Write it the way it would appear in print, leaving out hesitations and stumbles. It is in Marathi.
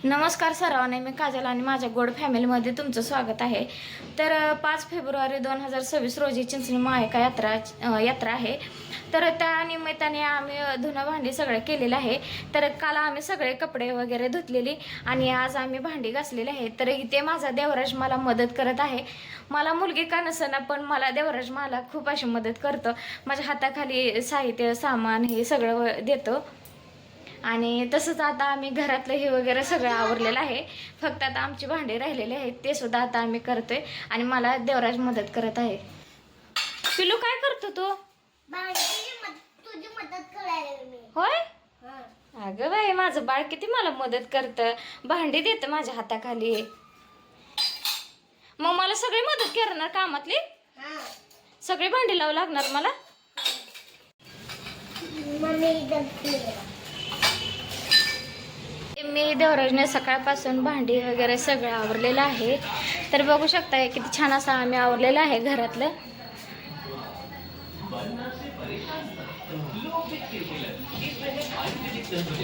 नमस्कार सर्वांना, मी काजल आणि माझ्या गोड फॅमिलीमध्ये तुमचं स्वागत आहे। तर 5 फेब्रुवारी 2026 रोजी चिंचणी महाकाय यात्रा आहे। तर त्या निमित्ताने आम्ही धुणं भांडी सगळं केलेलं आहे। तर काल आम्ही सगळे कपडे वगैरे धुतलेली आणि आज आम्ही भांडी घासलेली आहे। तर इथे माझा देवराज मला मदत करत आहे। मला मुलगी का नसेना पण मला देवराज मला खूप अशी मदत करतो। माझ्या हाताखाली साहित्य सामान हे सगळं देतो। आणि तसंच आता आम्ही घरातलं हे वगैरे सगळं आवरलेलं आहे। फक्त आता आमची भांडी राहिलेली आहेत ते सुद्धा आता आम्ही करतोय आणि मला देवराज मदत करत आहे। पिलू काय करतो तू? तुझी मदत करायला मी। होय, अगं बाई माझं बाळ किती मला मदत करतं, भांडी देतं माझ्या हाताखाली। मग मला सगळी मदत करणार कामातली? सगळी भांडी लावू लागणार मला? मी देवराजने सकाळपासून भांडी वगैरे सगळं आवरलेलं आहे। तर बघू शकता किती छान असं आम्ही आवरलेलं आहे घरातलं।